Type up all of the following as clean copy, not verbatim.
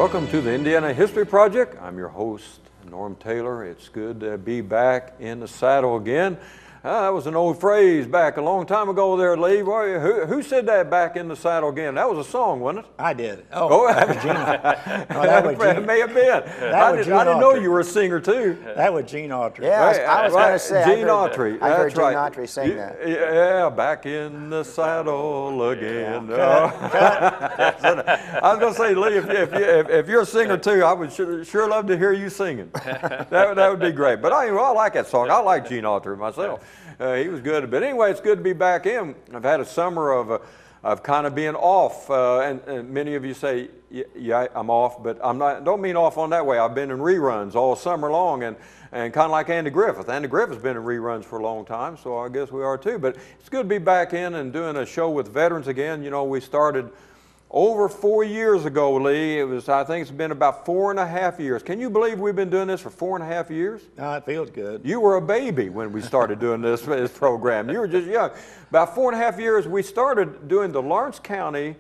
Welcome to the Indiana History Project. I'm your host, Norm Taylor. It's good to be back in the saddle again. That was an old phrase back a long time ago there, Lee. Who said that, back in the saddle again? That was a song, wasn't it? I did. Oh, that was Gene. No, that may have been. I didn't know you were a singer, too. That was Gene Autry. Yeah, I was going to say, Gene Autry. I heard That's Gene right. Autry sing that. Yeah, back in the saddle again. I was going to say, Lee, if you're a singer, too, I would sure love to hear you singing. That would be great. But I like that song. I like Gene Autry myself. He was good. But anyway, it's good to be back in. I've had a summer of kind of being off, and many of you say, yeah, I'm off, but I'm not. Don't mean off on that way. I've been in reruns all summer long, and kind of like Andy Griffith. Andy Griffith's been in reruns for a long time, so I guess we are too. But it's good to be back in and doing a show with veterans again. You know, we started over 4 years ago, Lee. I think it's been about 4.5 years. Can you believe we've been doing this for 4.5 years? No, it feels good. You were a baby when we started doing this program. You were just young. About 4.5 years, we started doing the Lawrence County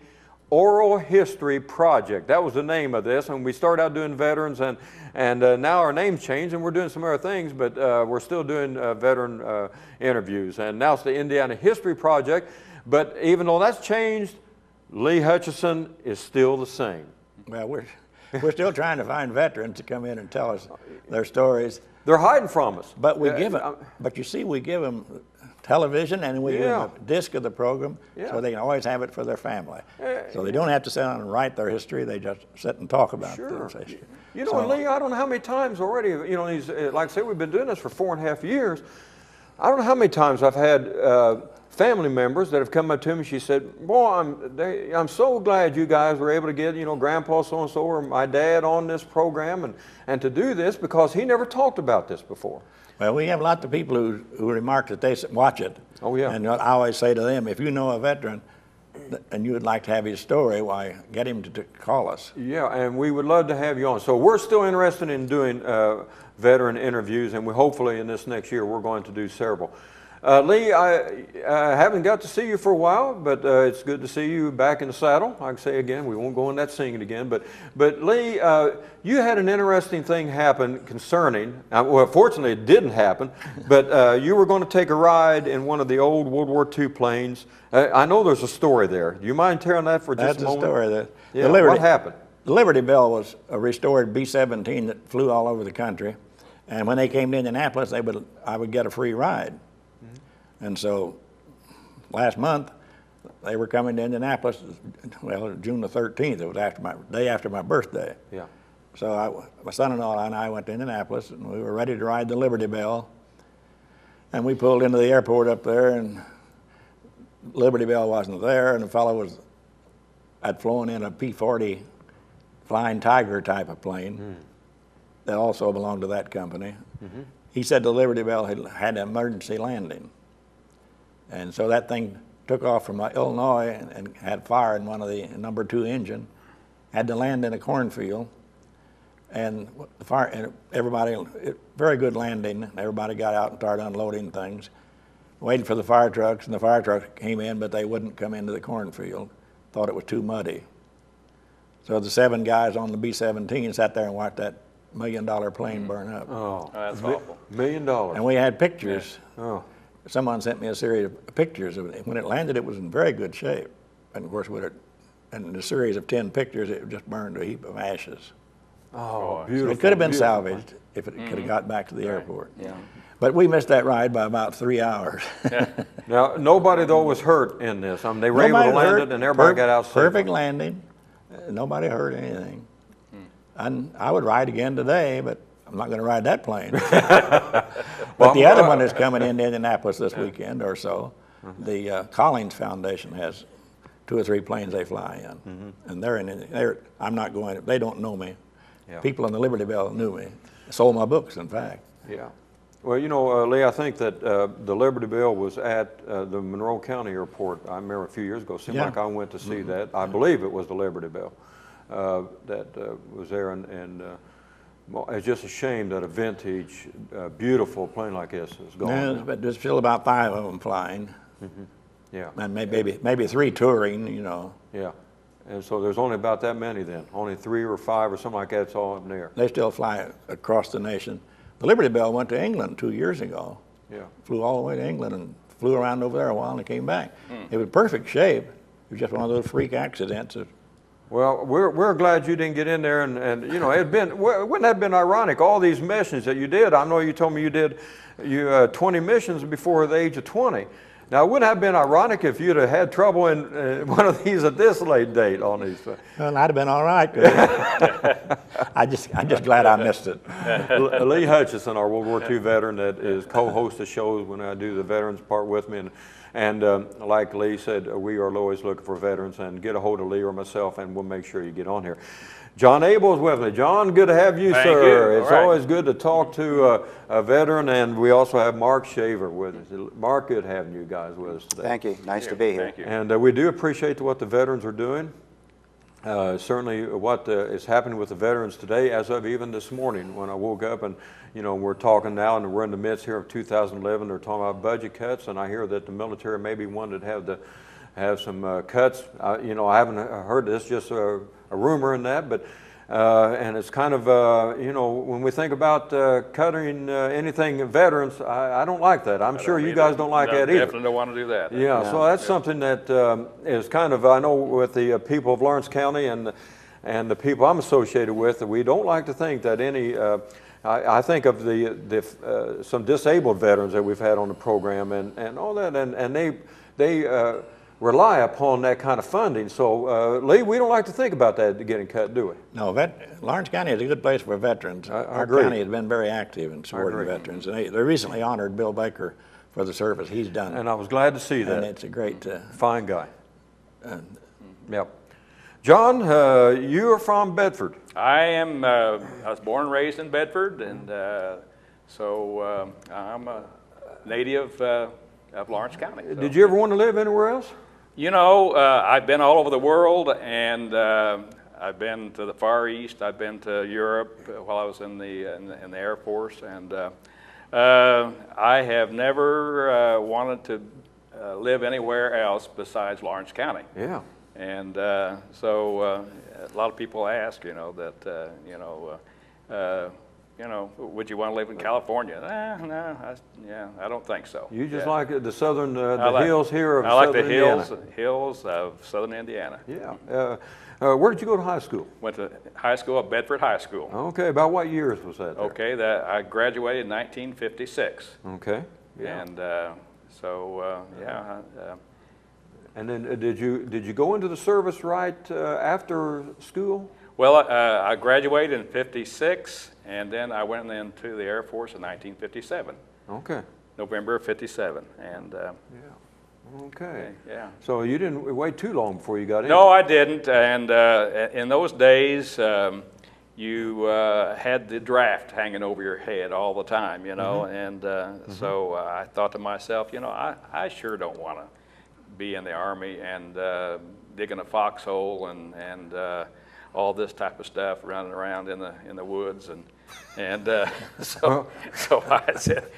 Oral History Project. That was the name of this, and we started out doing veterans, and now our name's changed, and we're doing some other things, but we're still doing veteran interviews. And now it's the Indiana History Project, but even though that's changed, Lee Hutchinson is still the same. Well, we're still trying to find veterans to come in and tell us their stories. They're hiding from us. But we give them. But you see, we give them television, and we give them a disc of the program, so they can always have it for their family. So they don't have to sit down and write their history. They just sit and talk about their history. You know, Lee, I don't know how many times already. You know, these, like I said, we've been doing this for 4.5 years. I don't know how many times I've had family members that have come up to me. She said, boy, I'm so glad you guys were able to get, Grandpa so-and-so or my dad on this program and to do this, because he never talked about this before. Well, we have lots of people who remark that they watch it. Oh, yeah. And I always say to them, if you know a veteran and you would like to have his story, why, get him to call us. Yeah, and we would love to have you on. So we're still interested in doing veteran interviews, and we hopefully in this next year we're going to do several. Lee, I haven't got to see you for a while, but it's good to see you back in the saddle. Like I say again, we won't go in that singing again. But Lee, you had an interesting thing happen concerning, well, fortunately it didn't happen, but you were going to take a ride in one of the old World War II planes. I know there's a story there. Do you mind telling that for just a moment? That's the story. What happened? The Liberty Bell was a restored B-17 that flew all over the country. And when they came to Indianapolis, I would get a free ride. And so last month, they were coming to Indianapolis, well, June the 13th. It was day after my birthday. Yeah. So my son-in-law and I went to Indianapolis, and we were ready to ride the Liberty Bell. And we pulled into the airport up there, and Liberty Bell wasn't there, and the fellow had flown in a P-40 Flying Tiger type of plane that also belonged to that company. He said the Liberty Bell had an emergency landing. And so that thing took off from Illinois and had fire in one of the number 2 engine, had to land in a cornfield, and the fire, and very good landing. Everybody got out and started unloading things, waited for the fire trucks, and the fire trucks came in, but they wouldn't come into the cornfield, thought it was too muddy. So the 7 guys on the B-17 sat there and watched that $1 million plane burn up. Oh, that's awful. $1 million. And we had pictures. Yeah. Oh. Someone sent me a series of pictures of it. When it landed, it was in very good shape. And of course, in a series of 10 pictures, it just burned to a heap of ashes. Oh, beautiful. So it could have been salvaged if it could have got back to the airport. Yeah. But we missed that ride by about 3 hours. Now, nobody, though, was hurt in this. I mean, they were able to land it, and everybody got out safe. Perfect landing. Nobody hurt anything. And I would ride again today, but I'm not going to ride that plane. But the other one is coming into Indianapolis this weekend or so. The Collins Foundation has 2 or 3 planes they fly in, and I'm not going. They don't know me. Yeah. People in the Liberty Bell knew me. Sold my books, in fact. Yeah. Well, you know, Lee, I think that the Liberty Bell was at the Monroe County Airport. I remember a few years ago. It seemed like I went to see that. I believe it was the Liberty Bell that was there, and it's just a shame that a vintage, beautiful plane like this is gone. Yeah, but there's still about 5 of them flying. Yeah. And maybe 3 touring, you know. Yeah. And so there's only about that many then, only 3 or 5 or something like that. It's all up in the air. They still fly across the nation. The Liberty Bell went to England 2 years ago. Yeah. Flew all the way to England and flew around over there a while and came back. It was perfect shape. It was just one of those freak accidents. Well, we're glad you didn't get in there, and you know, wouldn't that have been ironic? All these missions that you did. I know you told me you did 20 missions before the age of 20. Now, it wouldn't have been ironic if you'd have had trouble in one of these at this late date on these things. Well, I'd have been all right. I'm just glad I missed it. Lee Hutchinson, our World War II veteran, that is co-host of shows when I do the veterans part with me, and like Lee said, we are always looking for veterans, and get a hold of Lee or myself, and we'll make sure you get on here. John Abel is with me. John, good to have you, Thank sir. you. It's All right. always good to talk to a veteran, and we also have Mark Shaber with us. Mark, good having you guys with us today. Thank you. Nice to be here. Thank you. And we do appreciate what the veterans are doing. Certainly what is happening with the veterans today, as of even this morning when I woke up, and you know, we're talking now and we're in the midst here of 2011, they're talking about budget cuts, and I hear that the military maybe wanted to have some cuts. You know, I haven't heard this, just a rumor in that, but and it's kind of, you know, when we think about cutting anything veterans, I don't like that. I'm sure you guys don't like that either. Definitely don't want to do that. Yeah, so that's something that is kind of, I know with the people of Lawrence County and the people I'm associated with, that we don't like to think that any, I think of some disabled veterans that we've had on the program and all that, and they rely upon that kind of funding. So, Lee, we don't like to think about that getting cut, do we? No, Lawrence County is a good place for veterans. I agree. Our county has been very active in supporting veterans. And they recently honored Bill Baker for the service he's done. And I was glad to see that. And it's a great... fine guy. Yep. John, you are from Bedford. I was born and raised in Bedford, and so I'm a native of Lawrence County. So. Did you ever want to live anywhere else? You know, I've been all over the world, and I've been to the Far East. I've been to Europe while I was in the Air Force, and I have never wanted to live anywhere else besides Lawrence County. Yeah. And so a lot of people ask, you know, that would you want to live in California? I don't think so. You just like the southern, the I like- hills here of I like southern the Indiana. hills of southern Indiana. Yeah. Where did you go to high school? Went to high school at Bedford High School. Okay, about what years was that there? Okay, I graduated in 1956. Okay. Yeah. And so, And then did you go into the service right after school? well, I graduated in 56, and then I went into the Air Force in 1957, Okay. November of 57. And Yeah. Okay. yeah. So you didn't wait too long before you got in? No, I didn't. And in those days, you had the draft hanging over your head all the time, you know. And so I thought to myself, you know, I sure don't want to be in the Army and digging a foxhole and all this type of stuff, running around in the woods, and so I said.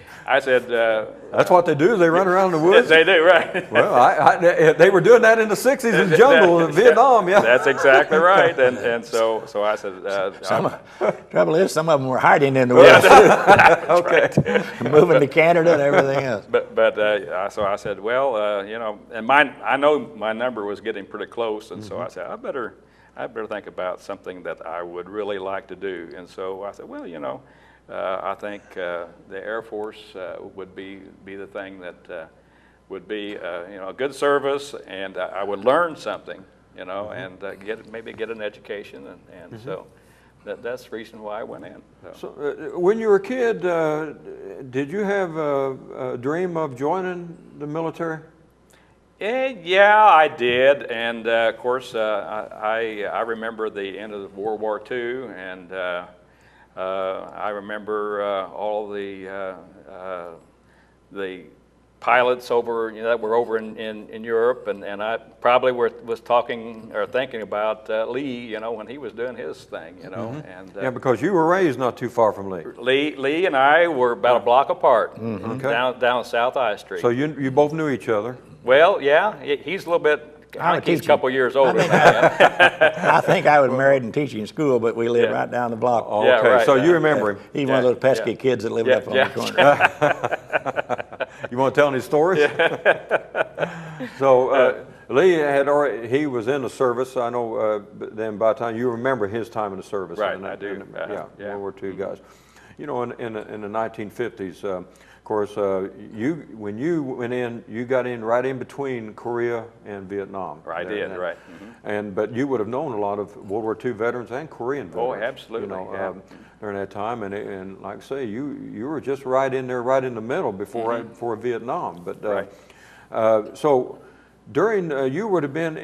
That's what they do. They run around the woods. They do, right? Well, they were doing that in the '60s in the jungle in Vietnam. Yeah. That's exactly right. And so I said. Trouble is, some of them were hiding in the woods, Okay. moving to Canada and everything else. But so I said, well, you know, and I know my number was getting pretty close, and so I said, I better think about something that I would really like to do. And so I said, well, you know, I think the Air Force would be the thing that would be you know, a good service, and I would learn something, you know, and maybe get an education, and so that's the reason why I went in. So when you were a kid, did you have a dream of joining the military? Yeah, I did, and of course, I remember the end of World War II, and I remember all the pilots over, you know, that were over in Europe, and I probably was talking or thinking about Lee, you know, when he was doing his thing, you know, and Yeah, because you were raised not too far from Lee. Lee and I were about a block apart, Okay. down South I Street. So you both knew each other. Well, yeah, he's a little bit I was he's a teaching. couple years older than I am. I think I was married and teaching school, but we lived Yeah. right down the block. Okay, Yeah, right. so you remember him. He's one of those pesky Yeah. kids that lived Yeah, up on yeah. the corner. You want to tell any stories? So Lee had already, he was in the service. I know but then by the time you remember his time in the service. Right, and I do. Yeah, Yeah. World War II guys. You know, in the 1950s, of course, when you went in, you got in right in between Korea and Vietnam. I did, right. But you would have known a lot of World War II veterans and Korean veterans. Oh, absolutely, You know, yeah. during that time, and like I say, you were just right in there, right in the middle before right before Vietnam. But Right. so during you would have been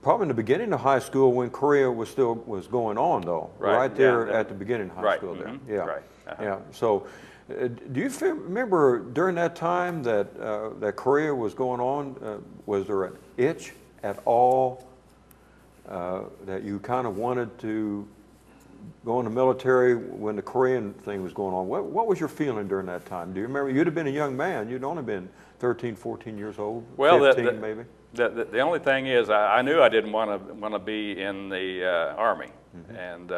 probably in the beginning of high school when Korea was going on, though. Right, there yeah, at the beginning of high right, school there. mhm, Yeah. right, uh-huh. Yeah. So. Do you remember during that time that that Korea was going on? Was there an itch at all that you kind of wanted to go in the military when the Korean thing was going on? What was your feeling during that time? Do you remember? You'd have been a young man. You'd only been 13, 14 years old. Well, 15 maybe. The only thing is, I knew I didn't want to be in the Army, and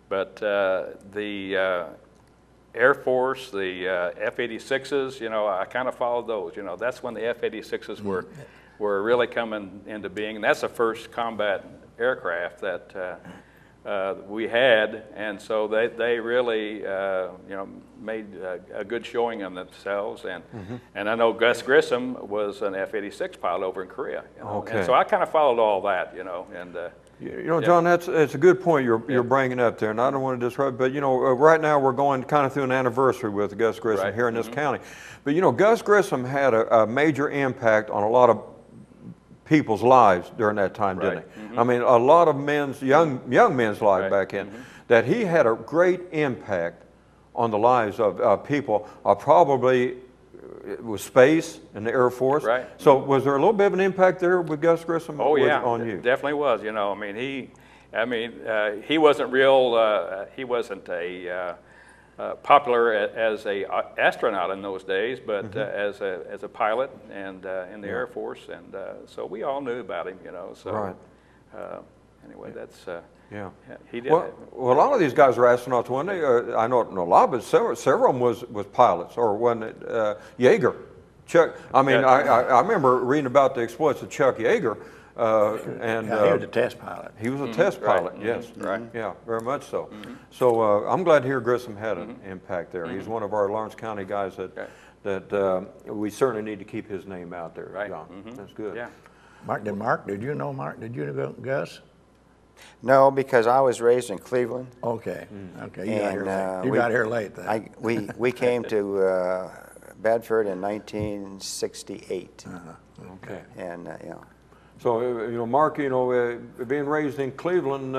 but the Air Force, the F-86s, you know, I kind of followed those. You know, that's when the F-86s were really coming into being. And that's the first combat aircraft that we had, and so they really, you know, made a good showing of themselves. And I know Gus Grissom was an F-86 pilot over in Korea. You know? Okay. And so I kind of followed all that, you know, and. You know, John, that's a good point you're bringing up there, and I don't want to disrupt. But you know, right now we're going kind of through an anniversary with Gus Grissom Right. here in this county. But you know, Gus Grissom had a major impact on a lot of people's lives during that time, didn't Right. he? I mean, a lot of young men's lives Right. back in. That he had a great impact on the lives of people. Probably with space and the Air Force. Right. So was there a little bit of an impact there with Gus Grissom? Oh yeah, on you? definitely was. You know, I mean, he wasn't real. He wasn't a popular as a astronaut in those days, but as a pilot and in the Air Force, and so we all knew about him. You know, so Right. Anyway, that's Yeah. he did. Well, a lot of these guys are astronauts, weren't they? I know a lot, but several of them was pilots, or wasn't it Yeager? Chuck. I mean, Yeah. I remember reading about the exploits of Chuck Yeager, and Yeah, he was a test pilot. he was a test pilot. Yes, Right. Yeah, very much so. So I'm glad to hear Grissom had an impact there. He's one of our Lawrence County guys that we certainly need to keep his name out there. Right. John. That's good. Yeah. Mark, did you know Mark? Did you know Gus? No, because I was raised in Cleveland. Okay, okay, you And, got here late then. We came to Bedford in 1968, Okay. and you know. So, you know, Mark, you know, being raised in Cleveland,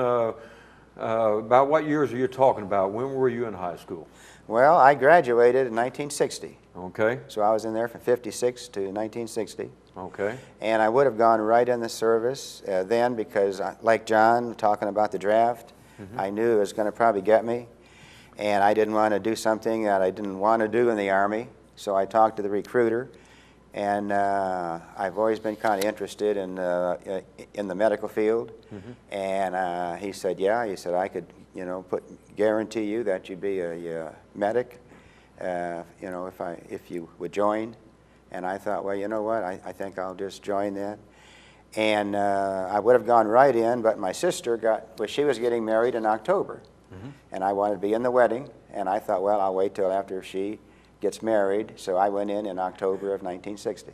about what years are you talking about? When were you in high school? Well, I graduated in 1960, Okay, so I was in there from 56 to 1960. okay, And I would have gone right in the service then because, like John, talking about the draft, I knew it was going to probably get me. And I didn't want to do something that I didn't want to do in the Army. So I talked to the recruiter. And I've always been kind of interested in the medical field. And he said, yeah, he said, I could, you know, guarantee you that you'd be a medic, you know, if you would join. And I thought, well, you know what, I think I'll just join that. And I would have gone right in, but my sister she was getting married in October. And I wanted to be in the wedding. And I thought, well, I'll wait till after she gets married. So I went in October of 1960.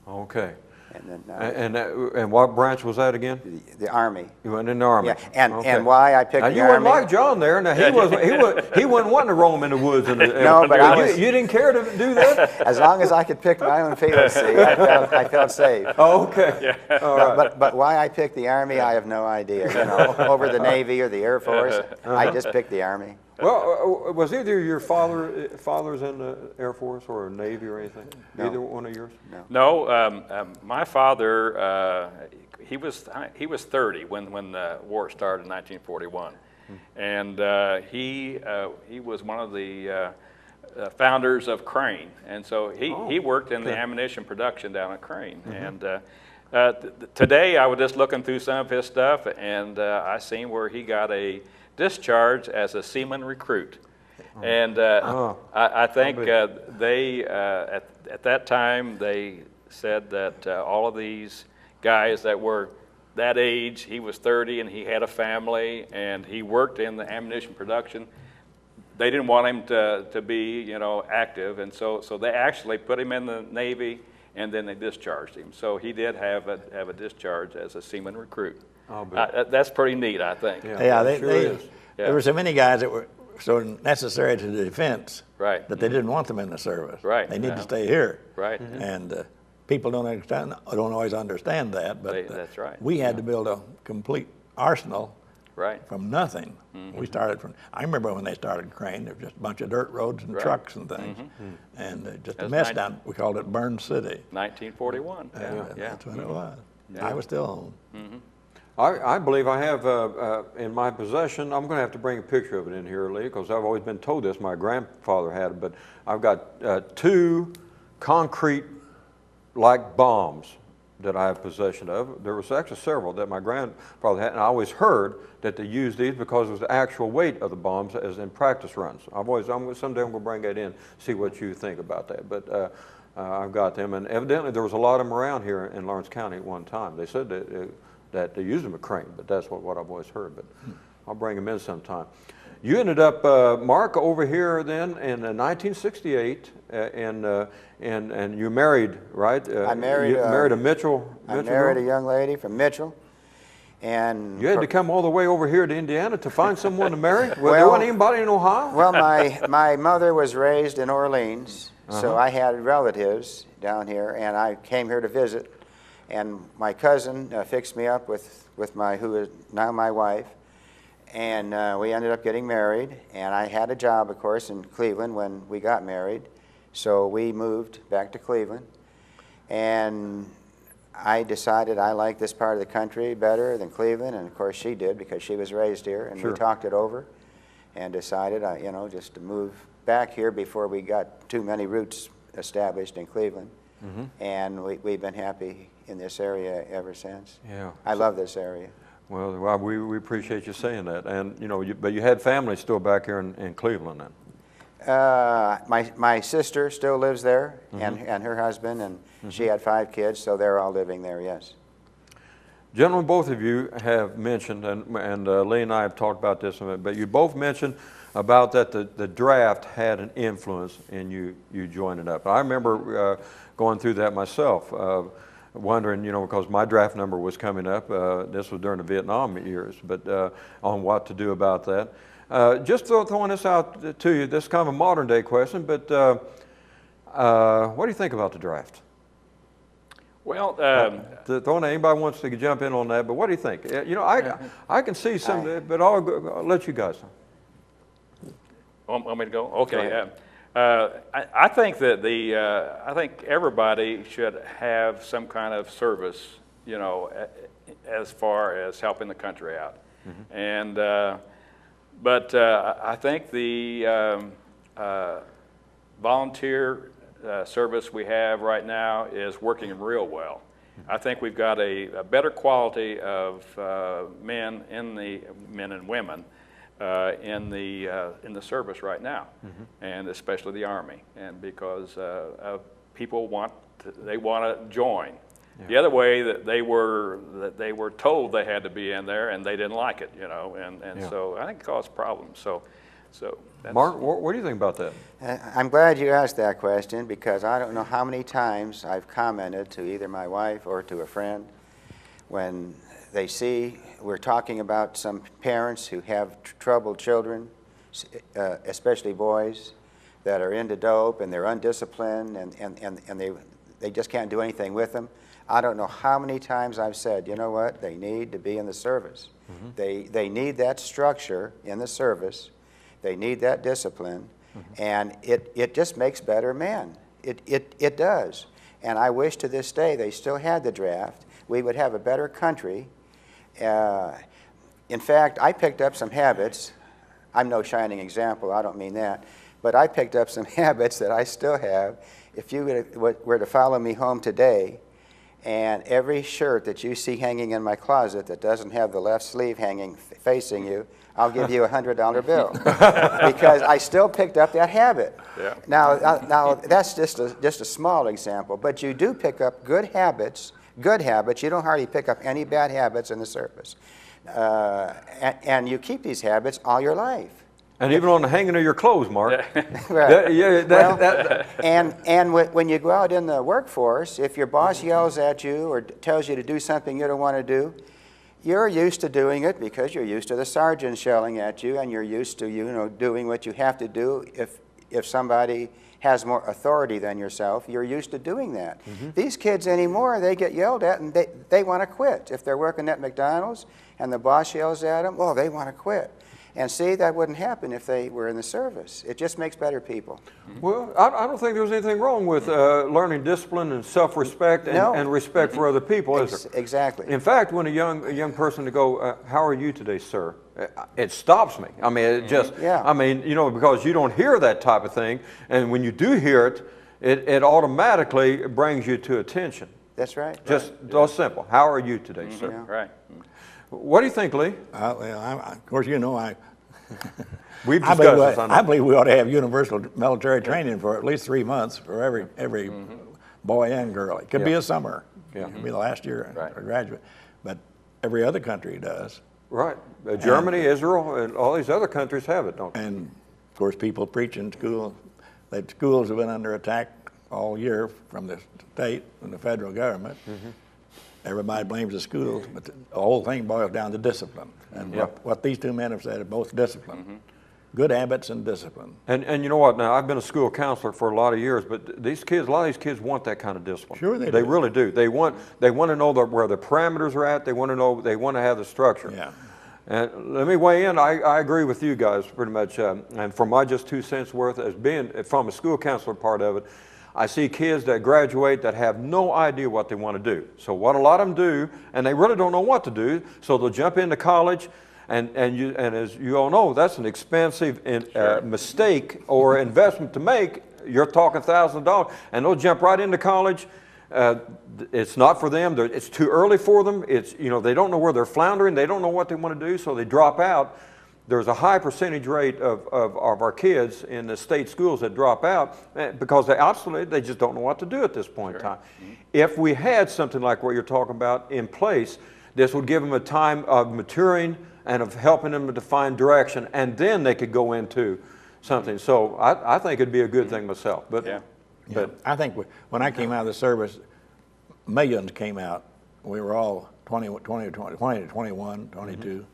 okay. And then And what branch was that again? the Army. You went in the Army. Yeah, and Okay. and why I picked Now the you weren't Army. like John there. Now he wasn't wanting to roam in the woods. No, but I was- You didn't care to do that. As long as I could pick my own field, see, I felt safe. Oh, okay. All right. But why I picked the Army, I have no idea. You know, over the Navy or the Air Force, I just picked the Army. Well, was either your fathers in the Air Force or Navy or anything? No. Either one of yours? No, my father, he was 30 when the war started in 1941, and he was one of the founders of Crane, and so he worked in the ammunition production down at Crane, and Today, I was just looking through some of his stuff, and I seen where he got a discharge as a seaman recruit. And I think they, at that time, they said that all of these guys that were that age, he was 30 and he had a family and he worked in the ammunition production. They didn't want him to be, you know, active, and so they actually put him in the Navy, and then they discharged him. So he did have a discharge as a seaman recruit. That's pretty neat, I think. Yeah, Sure there were so many guys that were so necessary to the defense Right. that they didn't want them in the service. Right, They need yeah. to stay here. Right. And people don't always understand that, but That's right. we had to build a complete arsenal Right. from nothing. We started from, I remember when they started Crane, there was just a bunch of dirt roads and trucks and things. And just a That's mess nice. down, we called it Burn City. 1941. And that's what it was. I was still home. I believe I have in my possession, I'm going to have to bring a picture of it in here, Lee, because I've always been told this. My grandfather had it, but I've got 2 concrete-like bombs that I have possession of. There was actually several that my grandfather had, and I always heard that they used these because it was the actual weight of the bombs as in practice runs. Someday I'm going to bring that in, see what you think about that. But I've got them, and evidently there was a lot of them around here in Lawrence County at one time. They said that they used them at Crane, but that's what I've always heard. But I'll bring them in sometime. You ended up, Mark, over here then in 1968, and you married, right? I married. You married a Mitchell. I married a young lady from Mitchell, and You had to come all the way over here to Indiana to find someone to marry? Well, there Well- wasn't anybody in Ohio? Well, my mother was raised in Orleans, so I had relatives down here, and I came here to visit. And my cousin fixed me up with who is now my wife, and we ended up getting married. And I had a job, of course, in Cleveland when we got married, so we moved back to Cleveland. And I decided I liked this part of the country better than Cleveland, and of course she did because she was raised here. And we talked it over, and decided, just to move back here before we got too many roots established in Cleveland. And we've been happy in this area ever since. Yeah. I love this area. Well, we appreciate you saying that. And, but you had family still back here in Cleveland then? My sister still lives there, and her husband, and she had 5 kids, so they're all living there, yes. Gentlemen, both of you have mentioned, and Lee and I have talked about this, but you both mentioned about that the draft had an influence in you joining up. I remember going through that myself, wondering, because my draft number was coming up. This was during the Vietnam years, but on what to do about that. Just throwing this out to you, this is kind of a modern day question, but what do you think about the draft? Well, Anybody wants to jump in on that, but what do you think? I can see some, but I'll let you guys. Want me to go? Okay. I think that I think everybody should have some kind of service, as far as helping the country out. And but I think the volunteer service we have right now is working real well. I think we've got a better quality of men and women in the service right now, and especially the Army, and because people want to join. Yeah. The other way that they were told they had to be in there, and they didn't like it, and so I think it caused problems. So that's, Mark, what do you think about that? I'm glad you asked that question, because I don't know how many times I've commented to either my wife or to a friend when they see we're talking about some parents who have troubled children, especially boys, that are into dope and they're undisciplined and they just can't do anything with them. I don't know how many times I've said, you know what, they need to be in the service. They need that structure in the service. They need that discipline, and it just makes better men. It does. And I wish to this day they still had the draft. We would have a better country. In fact, I picked up some habits. I'm no shining example, I don't mean that. But I picked up some habits that I still have. If you were to follow me home today And every shirt that you see hanging in my closet that doesn't have the left sleeve hanging facing you, I'll give you a $100 bill because I still picked up that habit. Yeah. Now that's just a small example, but you do pick up good habits. Good habits. You don't hardly pick up any bad habits in the service, and you keep these habits all your life. And even on the hanging of your clothes, Mark. Right. And when you go out in the workforce, if your boss yells at you or tells you to do something you don't want to do, you're used to doing it because you're used to the sergeant yelling at you, and you're used to doing what you have to do. If somebody has more authority than yourself, you're used to doing that. These kids anymore, they get yelled at and they want to quit. If they're working at McDonald's and the boss yells at them, well, they want to quit. And see, that wouldn't happen if they were in the service. It just makes better people. Well, I don't think there's anything wrong with learning discipline and self-respect and respect for other people, is there? Exactly. In fact, when a young person to go, how are you today, sir? It stops me. I mean, it just, I mean, because you don't hear that type of thing. And when you do hear it, it automatically brings you to attention. That's right. Just simple. How are you today, sir? Yeah. Right. What do you think, Lee? Of course, We've discussed this. I believe we ought to have universal military training for at least 3 months for every boy and girl. It could be a summer. It could be the last year or graduate. But every other country does. Right. Germany, Israel, and all these other countries have it, don't they? And, of course, people preach in school. The schools have been under attack all year from the state and the federal government. Everybody blames the schools, but the whole thing boils down to discipline. And what these two men have said are both discipline. Good habits and discipline. And you know what? Now, I've been a school counselor for a lot of years, but these kids, a lot of these kids want that kind of discipline. Sure they do. They really do. They want to know where the parameters are at. They want to have the structure. Yeah. And let me weigh in. I agree with you guys pretty much. And for my just 2 cents worth, as being from a school counselor part of it, I see kids that graduate that have no idea what they want to do. So what a lot of them do, and they really don't know what to do, so they'll jump into college, and as you all know, that's an expensive mistake or investment to make. You're talking thousands of dollars, and they'll jump right into college. It's not for them. It's too early for them. They don't know where they're floundering. They don't know what they want to do, so they drop out. There's a high percentage rate of our kids in the state schools that drop out because they just don't know what to do at this point in time. If we had something like what you're talking about in place, this would give them a time of maturing and of helping them to find direction, and then they could go into something. So I think it'd be a good thing myself. But I think when I came out of the service, millions came out. We were all 20 to 21, 22.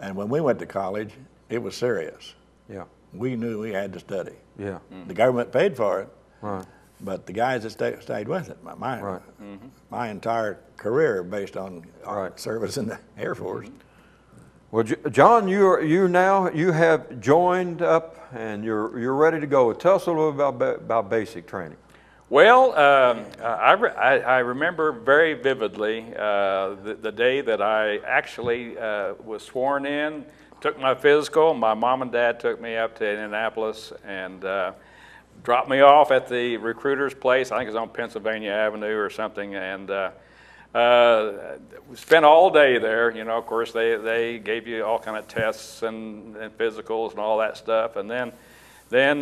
And when we went to college, it was serious. Yeah. We knew we had to study. Yeah. The government paid for it, Right. but the guys that stayed with it, my entire career based on our service in the Air Force. Well, John, you have joined up and you're ready to go. Tell us a little bit about basic training. Well, I remember very vividly the day that I actually was sworn in, took my physical. My mom and dad took me up to Indianapolis and dropped me off at the recruiter's place. I think it was on Pennsylvania Avenue or something, and spent all day there. Of course, they gave you all kind of tests and physicals and all that stuff, and then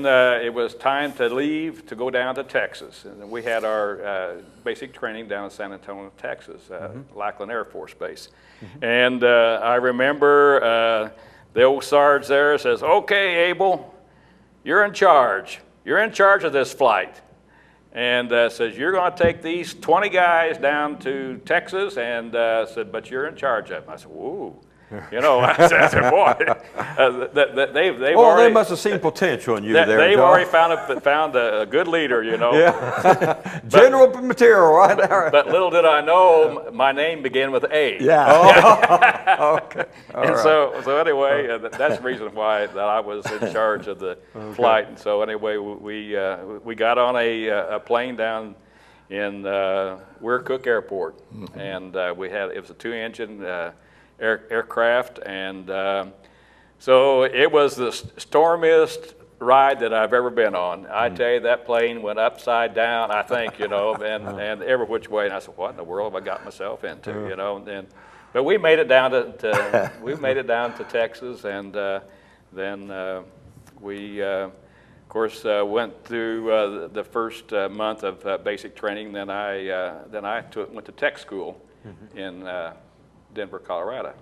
it was time to leave to go down to Texas. And we had our basic training down in San Antonio, Texas, Lackland Air Force Base. And I remember the old Sarge there says, "Okay, Abel, you're in charge. You're in charge of this flight." And says, "You're going to take these 20 guys down to Texas," and said, "But you're in charge of them." I said, "Whoa." I said, boy, they've already. They must have seen potential in you there, They've John. already found a good leader, Yeah. General material, right? But little did I know, my name began with A. Yeah. Okay. And so anyway, that's the reason why that I was in charge of the flight. And so anyway, we got on a plane down in Weir Cook Airport, and it was a 2-engine aircraft, and so it was the stormiest ride that I've ever been on. I tell you, that plane went upside down, I think, you know, and every which way. And I said, what in the world have I got myself into, you know? But we made it down to we made it down to Texas, and then we, of course, went through the first month of basic training. Then I went to tech school in Denver, Colorado,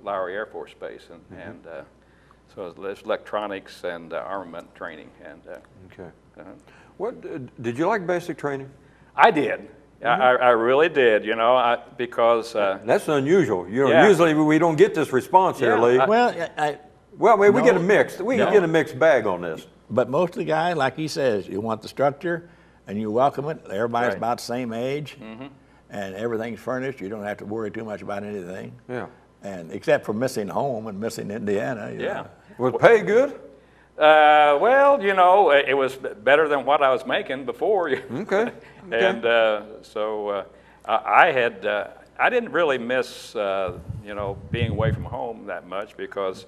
Lowry Air Force Base, and so it's electronics and armament training. And Okay. What did you like basic training? I did. I really did. You know, because That's unusual. You know, Yeah. usually we don't get this response here, Yeah, Lee. Well, we get a No. mixed. We get a mixed bag on this. but most of the guys, like he says, you want the structure and you welcome it. Everybody's Right. about the same age, and everything's furnished. You don't have to worry too much about anything. Yeah. And except for missing home and missing Indiana. you yeah. know. Was pay good? Well, you know, it was better than what I was making before. Okay. And so I didn't really miss, you know, being away from home that much, because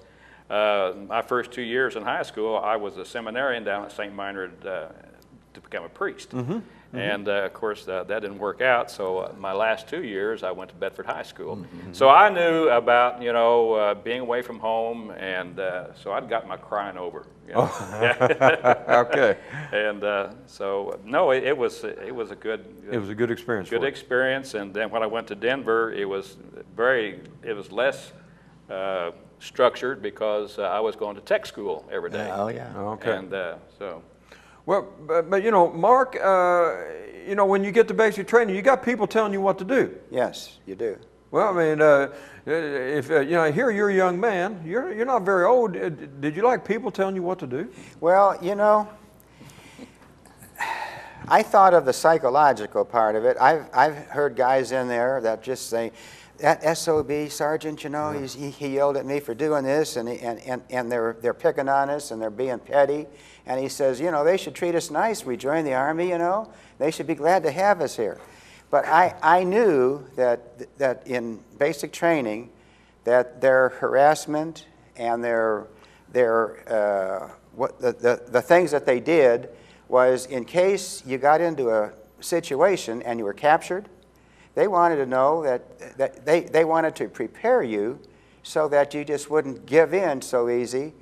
my first 2 years in high school, I was a seminarian down at St. Meinrad to become a priest. And of course, that didn't work out. So my last 2 years, I went to Bedford High School. So I knew about, you know, being away from home, and so I'd got my crying over. You know? Okay. And so no, it was a good. It was a good experience. Good for you. experience. And then when I went to Denver, it was less structured, because I was going to tech school every day. Oh, yeah. Okay. And so. Well, but you know, Mark, you know, when you get to basic training, you got people telling you what to do. Yes, you do. Well, I mean, if you know, here you're a young man. You're not very old. Did you like people telling you what to do? Well, you know, I thought of the psychological part of it. I've heard guys in there that just say, that SOB sergeant, you know, he yelled at me for doing this, and they're picking on us, and they're being petty. And he says, you know, they should treat us nice. We joined the Army, you know. They should be glad to have us here. But I knew that in basic training, that their harassment and the things that they did was, in case you got into a situation and you were captured, they wanted to know that they wanted to prepare you so that you just wouldn't give in so easy,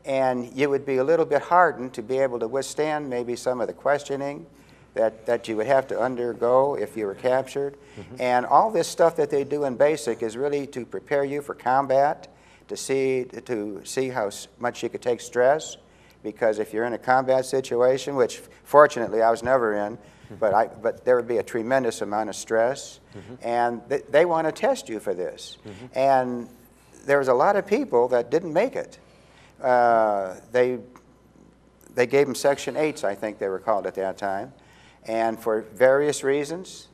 and you would be a little bit hardened to be able to withstand maybe some of the questioning that you would have to undergo if you were captured. And all this stuff that they do in basic is really to prepare you for combat, to see how much you could take stress, because if you're in a combat situation, which fortunately I was never in, but there would be a tremendous amount of stress, and they want to test you for this. And there was a lot of people that didn't make it. They gave them Section 8s, I think they were called at that time, and for various reasons.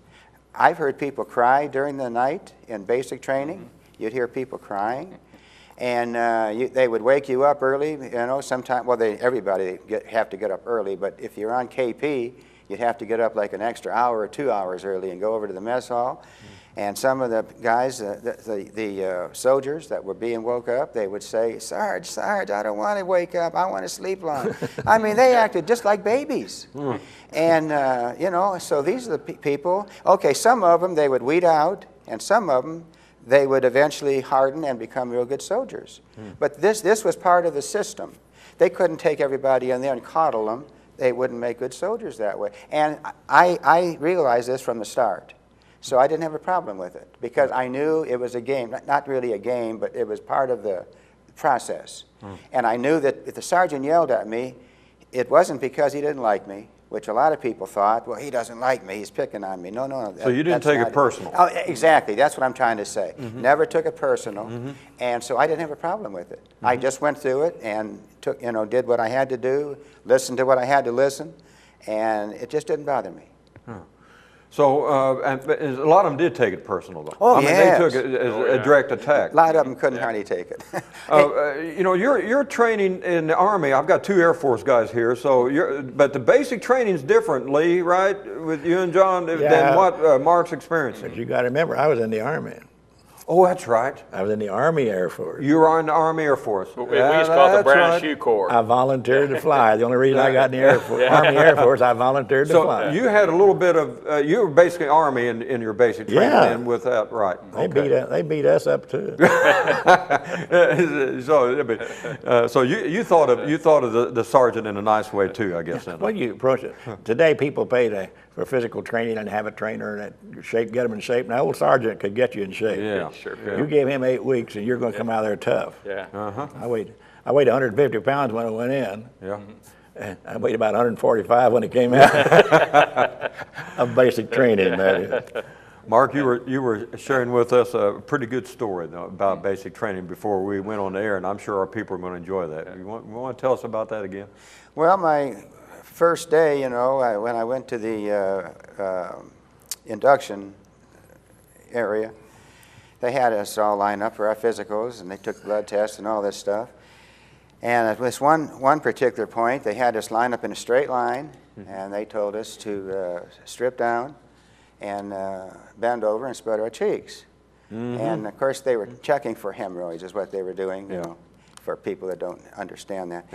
I've heard people cry during the night in basic training. You'd hear people crying, and they would wake you up early. You know, sometimes, well, everybody have to get up early, but if you're on KP, you'd have to get up like an extra hour or 2 hours early and go over to the mess hall. And some of the guys, the soldiers that were being woke up, they would say, Sarge, I don't want to wake up. I want to sleep long. I mean, they acted just like babies. And, you know, so these are the people. Okay, some of them they would weed out, and some of them they would eventually harden and become real good soldiers. But this was part of the system. They couldn't take everybody in there and coddle them. They wouldn't make good soldiers that way. And I realized this from the start. So I didn't have a problem with it, because I knew it was a game, not really a game, but it was part of the process. And I knew that if the sergeant yelled at me, it wasn't because he didn't like me, which a lot of people thought, well, he doesn't like me, he's picking on me. No, no, no. So you didn't take it personal? Oh, exactly, that's what I'm trying to say. Never took it personal, and so I didn't have a problem with it. I just went through it and did what I had to do, listened to what I had to listen, and it just didn't bother me. So, but a lot of them did take it personal, though. Oh, I mean, yes. they took it as a direct attack. A lot of them couldn't hardly take it. You know, you're training in the Army. I've got 2 Air Force guys here, so but the basic training's different, Lee, right, with you and John, than what Mark's experiencing. But you got to remember, I was in the Army. Oh, that's right. I was in the Army Air Force. You were in the Army Air Force. We used to call it the that's Brown right. Shoe Corps. I volunteered to fly. The only reason I got in the Air Force, Army Air Force, I volunteered to So fly. you had a little bit of, you were basically Army in your basic training Yeah. then with that, right. They beat us up too. So you thought of the sergeant in a nice way too, I guess. Then. Well, you approach it. Today, people pay for physical training and have a trainer and get them in shape. Now, old sergeant could get you in shape. Yeah. Sure could. You give him 8 weeks, and you're going to come out of there tough. Yeah. I weighed 150 pounds when I went in. Yeah. And I weighed about 145 when it came out of basic training. That is. Mark, you were sharing with us a pretty good story though, about basic training before we went on the air, and I'm sure our people are going to enjoy that. You want to tell us about that again? Well, my first day, you know, when I went to the induction area, they had us all line up for our physicals, and they took blood tests and all this stuff. And at this one particular point, they had us line up in a straight line, and they told us to strip down and bend over and spread our cheeks. And of course, they were checking for hemorrhoids, is what they were doing. You know, for people that don't understand that.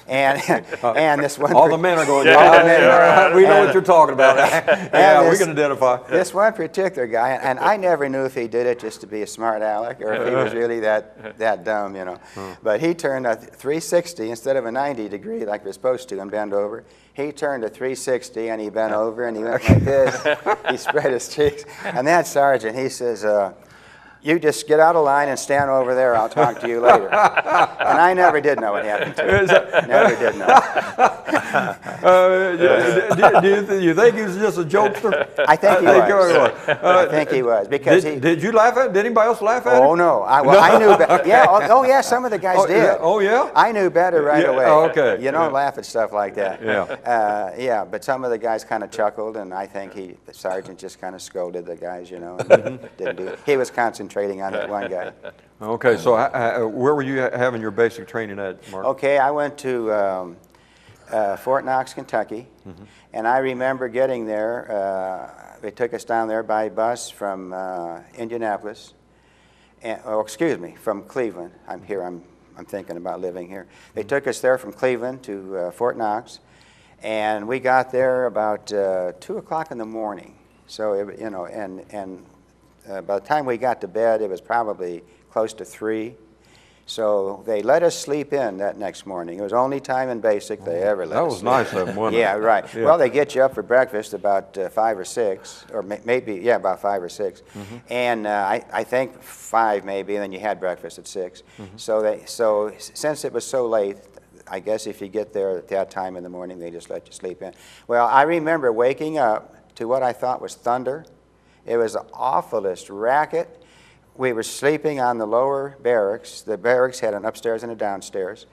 And this one. All the men are going, Yeah, we know what you're talking about. Yeah, we can identify. This one particular guy, and I never knew if he did it just to be a smart aleck or if he was really that dumb, you know. But he turned a 360 instead of a 90 degree like we're supposed to and bend over. He turned a 360 and he bent over and he went like this. He spread his cheeks. And that sergeant, he says, you just get out of line and stand over there. I'll talk to you later. And I never did know what happened to him. Never did know. Do you think he was just a jokester? I think he was. I think he was because Did you laugh at him? Did anybody else laugh at him? Oh no! I knew better. Yeah. Oh yeah. Some of the guys did. Yeah. Oh yeah. I knew better right away. Oh, okay. You don't laugh at stuff like that. Yeah. Yeah. But some of the guys kind of chuckled, and I think the sergeant just kind of scolded the guys, you know. And didn't do it. He was concentrating on that one guy. Okay. So where were you having your basic training at, Mark? Okay. I went to Fort Knox, Kentucky, and I remember getting there. They took us down there by bus from Indianapolis, from Cleveland. I'm thinking about living here. They took us there from Cleveland to Fort Knox, and we got there about 2 o'clock in the morning. So you know, and by the time we got to bed, it was probably close to 3. So they let us sleep in that next morning. It was the only time in basic they ever let us That was sleep. nice of them, wasn't it? Yeah, right. Yeah. Well, they get you up for breakfast about 5 or 6, or maybe, about 5 or 6. And I think 5 maybe, and then you had breakfast at 6. So since it was so late, I guess if you get there at that time in the morning, they just let you sleep in. Well, I remember waking up to what I thought was thunder. It was the awfulest racket. We were sleeping on the lower barracks. The barracks had an upstairs and a downstairs.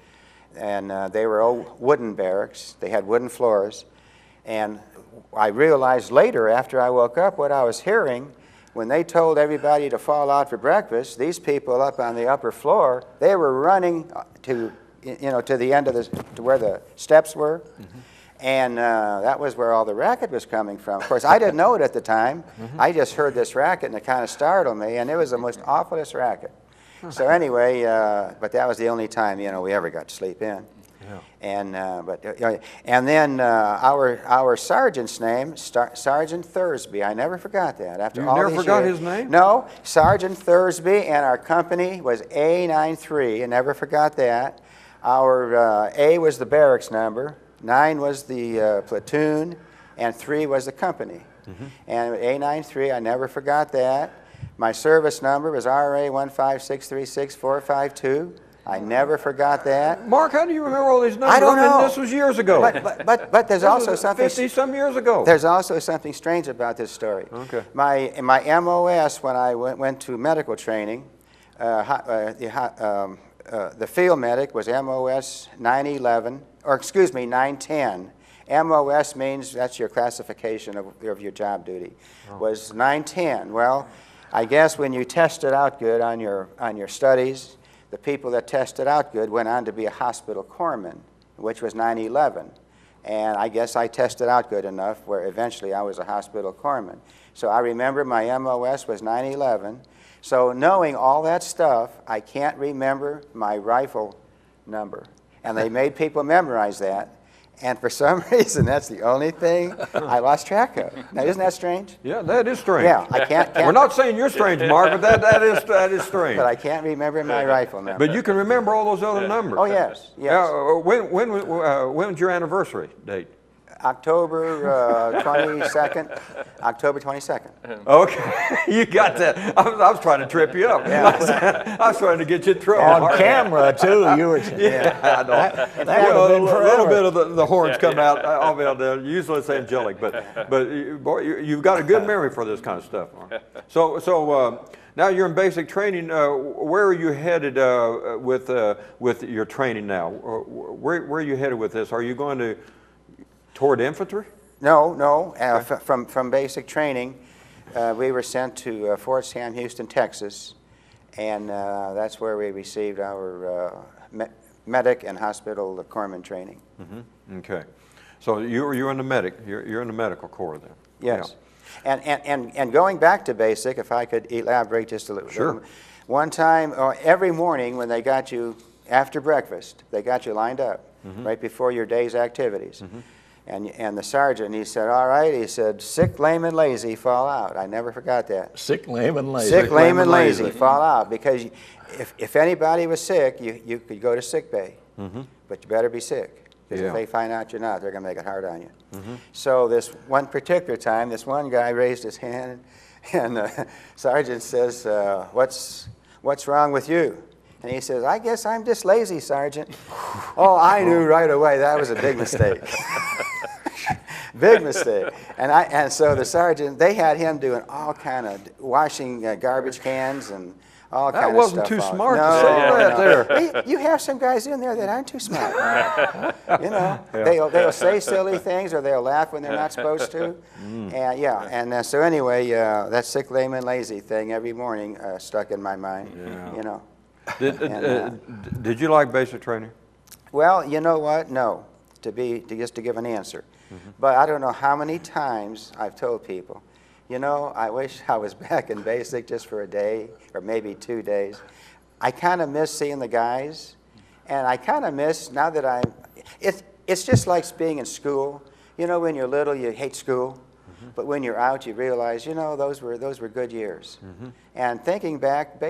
And they were old wooden barracks. They had wooden floors. And I realized later, after I woke up, what I was hearing when they told everybody to fall out for breakfast. These people up on the upper floor, they were running to the end of to where the steps were. And that was where all the racket was coming from. Of course, I didn't know it at the time. I just heard this racket, and it kind of startled me, and it was the most awfulest racket. So anyway, but that was the only time, we ever got to sleep in. Yeah. And then our sergeant's name, Sergeant Thursby. I never forgot that. After all never these forgot years. his name? No, Sergeant Thursby, and our company was A93. I never forgot that. Our A was the barracks number. 9 was the platoon, and 3 was the company. And A93, I never forgot that. My service number was RA 15636-452. I never forgot that. Mark, how do you remember all these numbers? I don't know. This was years ago. But there's also something 50-some years ago. There's also something strange about this story. Okay. My MOS, when I went to medical training, the field medic was MOS 911, or excuse me, 910. MOS means that's your classification of your job duty. Was 910. Well, I guess when you tested out good on your studies, the people that tested out good went on to be a hospital corpsman, which was 911. And I guess I tested out good enough where eventually I was a hospital corpsman. So I remember my MOS was 911. So knowing all that stuff, I can't remember my rifle number. And they made people memorize that. And for some reason, that's the only thing I lost track of. Now, isn't that strange? Yeah, that is strange. Yeah, I can't. We're not saying you're strange, Mark, but that is strange. But I can't remember my rifle number. But you can remember all those other numbers. Oh, yes, yes. When was your anniversary date? October 22nd. October 22nd. Okay, you got that. I was trying to trip you up. I was trying to get you in trouble. On Mark. camera, too. You were. Yeah, I know. That would have been a little forever. bit of the horns come out. Usually it's angelic, but you've got a good memory for this kind of stuff. Mark. So now you're in basic training. Where are you headed with your training now? Where are you headed with this? Are you going to toward infantry? No. From basic training, we were sent to Fort Sam Houston, Texas, and that's where we received our medic and hospital corpsman training. Mm-hmm. Okay, so you're in the medic. You're in the medical corps then. Yes, yeah. And going back to basic, if I could elaborate just a little. Sure. One time, every morning when they got you after breakfast, they got you lined up right before your day's activities. And the sergeant, he said, all right, he said, sick, lame, and lazy, fall out. I never forgot that. Sick, lame, and lazy. Sick, lame, and lazy, fall out. Because if anybody was sick, you could go to sick bay. But you better be sick. Because if they find out you're not, they're going to make it hard on you. So this one particular time, this one guy raised his hand, and the sergeant says, what's wrong with you? And he says, I guess I'm just lazy, Sergeant. Oh, I knew right away that was a big mistake. Big mistake. And so the sergeant, they had him doing all kind of washing garbage cans and all kind of stuff. That wasn't too out. smart to say that there. You have some guys in there that aren't too smart. You know, they'll say silly things or they'll laugh when they're not supposed to. And so anyway, that sick, lame, and lazy thing every morning stuck in my mind. You know. Did you like basic training? Well, you know what? No, just to give an answer. But I don't know how many times I've told people, you know, I wish I was back in basic just for a day or maybe 2 days. I kind of miss seeing the guys, and I kind of miss now that it's just like being in school. You know, when you're little, you hate school. But when you're out, you realize, you know, those were good years. And thinking back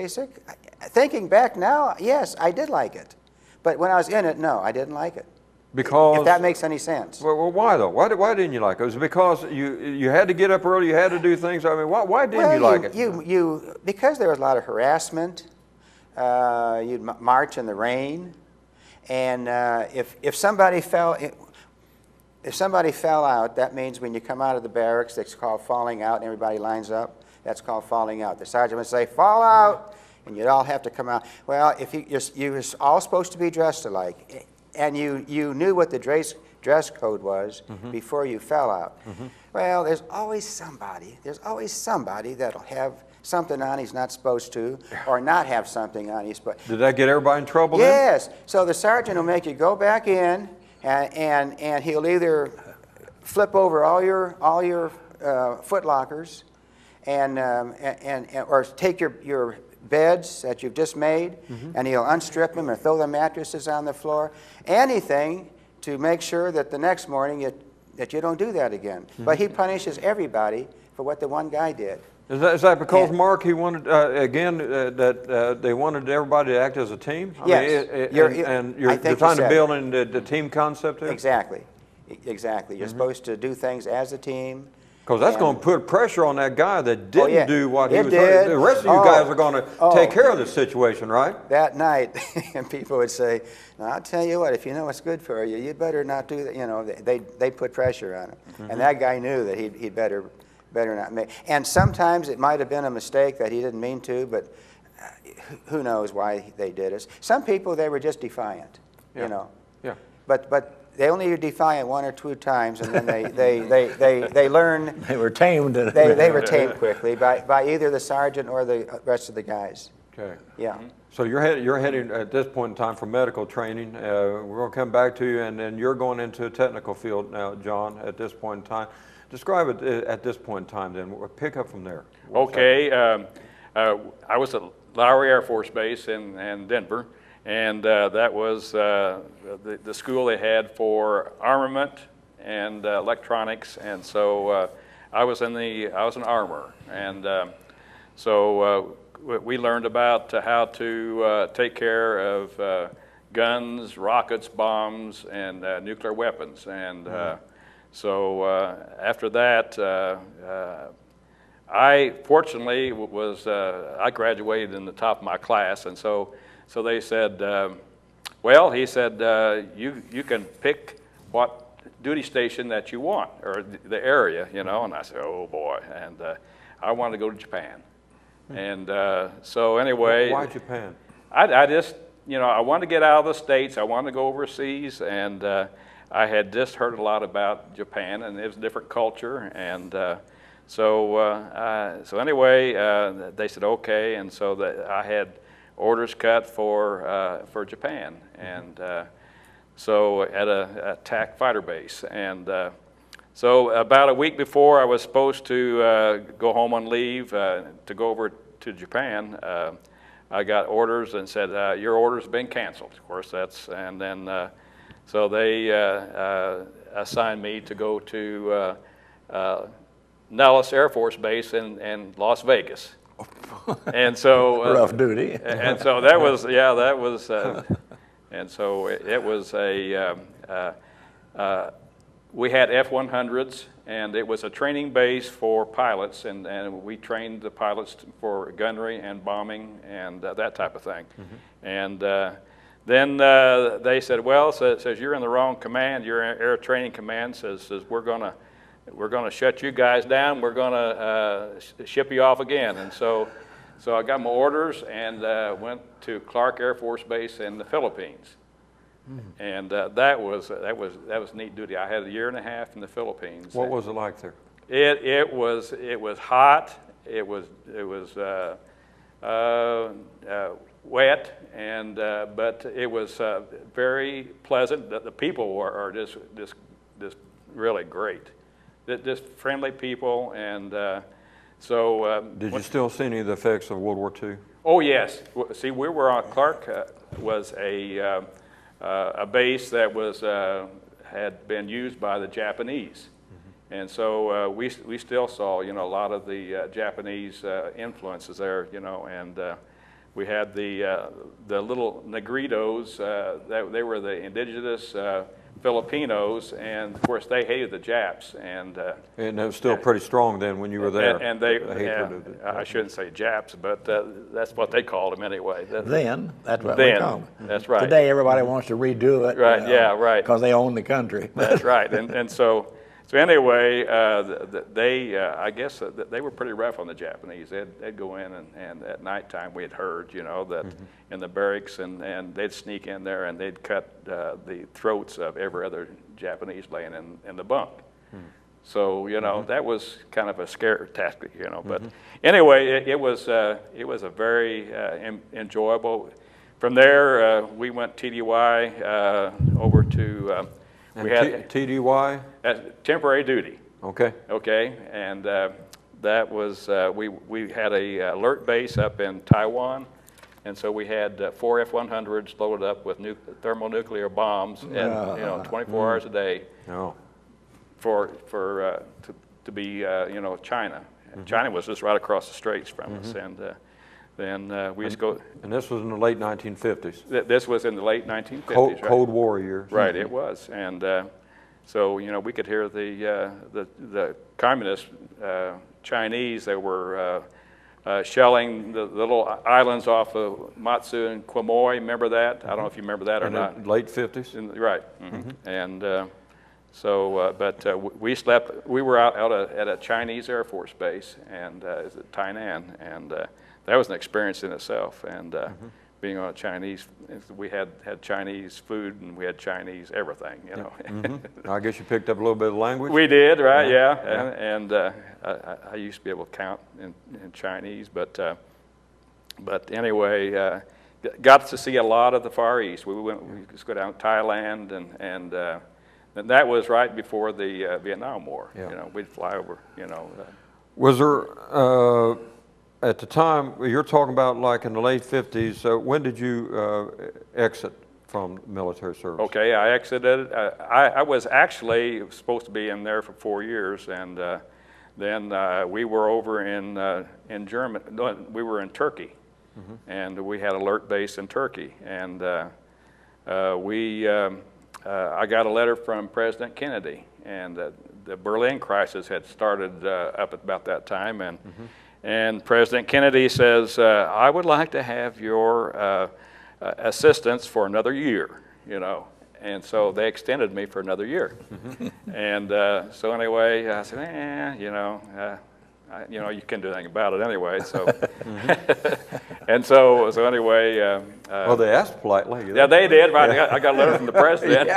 now, yes, I did like it. But when I was in it, no, I didn't like it. Because if that makes any sense. Well, why though? Why didn't you like it? Was it because you had to get up early, you had to do things? I mean, why didn't you like it? Because there was a lot of harassment. You'd march in the rain, and if somebody fell. If somebody fell out, that means when you come out of the barracks, it's called falling out, and everybody lines up. That's called falling out. The sergeant would say, fall out, and you'd all have to come out. Well, if you were all supposed to be dressed alike, and you knew what the dress code was before you fell out. Well, there's always somebody that'll have something on he's not supposed to, or not have something on he's supposed to. Did that get everybody in trouble then? Yes. So the sergeant will make you go back in, and he'll either flip over all your foot lockers, or take your beds that you've just made, and he'll unstrip them or throw the mattresses on the floor. Anything to make sure that the next morning that you don't do that again. But he punishes everybody for what the one guy did. Is that because, Mark, he wanted, that they wanted everybody to act as a team? Yes. And you're trying to build in the team concept here? Exactly. You're supposed to do things as a team. Because that's going to put pressure on that guy that didn't do what he was did. The rest of you guys are going to take care of this situation, right? That night, and people would say, no, I'll tell you what, if you know what's good for you, you better not do that. You know, they put pressure on him. And that guy knew that he'd better not make. And sometimes it might have been a mistake that he didn't mean to, but who knows why they did it. Some people, they were just defiant, you know. Yeah. But they only were defiant 1 or 2 times, and then they learn. They were tamed. They were tamed quickly by either the sergeant or the rest of the guys. Okay. Yeah. So you're heading at this point in time for medical training. We're going to come back to you, and then you're going into a technical field now, John, at this point in time. Describe it at this point in time, then. We'll pick up from there. Okay. I was at Lowry Air Force Base in Denver, and that was the school they had for armament and electronics, and so I was an armorer, and so we learned about how to take care of guns, rockets, bombs, and nuclear weapons, and so after that, I fortunately I graduated in the top of my class, and so they said, well, he said, you can pick what duty station that you want, or the area, you know, and I said, oh boy, and I wanted to go to Japan, and so anyway. Why Japan? I just, you know, I wanted to get out of the States, I wanted to go overseas, and I had just heard a lot about Japan, and it was a different culture, and so anyway, they said okay, and so that I had orders cut for Japan, and so at a TAC fighter base, and so about a week before I was supposed to go home on leave to go over to Japan, I got orders and said your order's been canceled. Of course, and then so they assigned me to go to Nellis Air Force Base in Las Vegas, and so Rough duty. and so that was and so it was we had F-100s, and it was a training base for pilots, and we trained the pilots for gunnery and bombing and that type of thing, and then they said, well, says you're in the wrong command. Your air training command says we're gonna shut you guys down. We're gonna ship you off again. And so I got my orders and went to Clark Air Force Base in the Philippines. And that was neat duty. I had a year and a half in the Philippines. What was it like there? It was hot. It was wet, and but it was very pleasant. The people are just really great. Just friendly people, and so. Did you still see any of the effects of World War II? Oh yes. See, we were on Clark was a base that was had been used by the Japanese, and so we still saw, you know, a lot of the Japanese influences there, you know, and we had the little Negritos that they were the indigenous Filipinos, and of course they hated the Japs, and it was still pretty strong then when you were there. And they, I shouldn't say Japs, but that's what they called them anyway. Then that's what we call them. That's right. Today everybody wants to redo it. Right. Yeah. Right. Because they own the country. That's right. And so anyway, they I guess they were pretty rough on the Japanese. They'd go in and at nighttime we had heard, you know, that in the barracks, and they'd sneak in there and they'd cut the throats of every other Japanese laying in the bunk. So, you know, that was kind of a scare tactic, you know. But anyway, it was a very enjoyable. From there, we went TDY over to. We had TDY? Temporary duty. Okay. Okay, and that was we had a alert base up in Taiwan, and so we had 4 F-100s loaded up with thermonuclear bombs, and you know, 24 hours a day. Oh. To be you know, China. China was just right across the straits from us, and then we used to go. And this was in the late 1950s. This was in the late 1950s. Cold War years. Right, it was, and so you know, we could hear the communist Chinese that were shelling the little islands off of Matsu and Quemoy. Remember that? I don't know if you remember that or in not. The late 50s. Right, and so, but we slept. We were out at a Chinese Air Force base, and it's at Tainan, and that was an experience in itself. And being on a Chinese, we had Chinese food and we had Chinese everything, you know. I guess you picked up a little bit of language. We did, right? Yeah. And I used to be able to count in Chinese, but anyway, got to see a lot of the Far East. We just go down to Thailand, and that was right before the Vietnam War. Yeah. You know, we'd fly over. You know. Was there at the time, you're talking about like in the late 50s, so when did you exit from military service? Okay, I exited. I was actually supposed to be in there for 4 years, and then we were over in Germany. No, we were in Turkey, and we had alert base in Turkey, and I got a letter from President Kennedy, and the Berlin crisis had started up at about that time, and President Kennedy says, I would like to have your assistance for another year, you know. And so they extended me for another year. And so anyway, I said, you know, you can't do anything about it anyway. So, and so anyway. Well, they asked politely. Yeah, they did. Right. I got a letter from the president.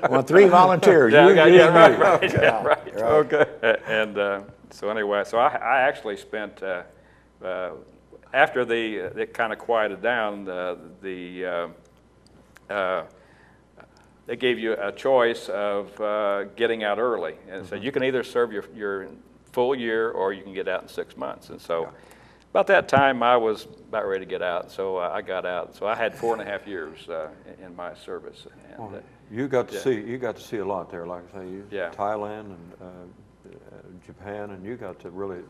Well, 3 volunteers. Yeah, right. Yeah, right. Okay. And so anyway, so I actually spent, after it kind of quieted down, they gave you a choice of getting out early. And so you can either serve your full year or you can get out in 6 months. And so about that time I was about ready to get out. So I got out. So I had 4.5 years in my service. And, you got to see a lot there, like I say, Thailand and Japan, and you got to really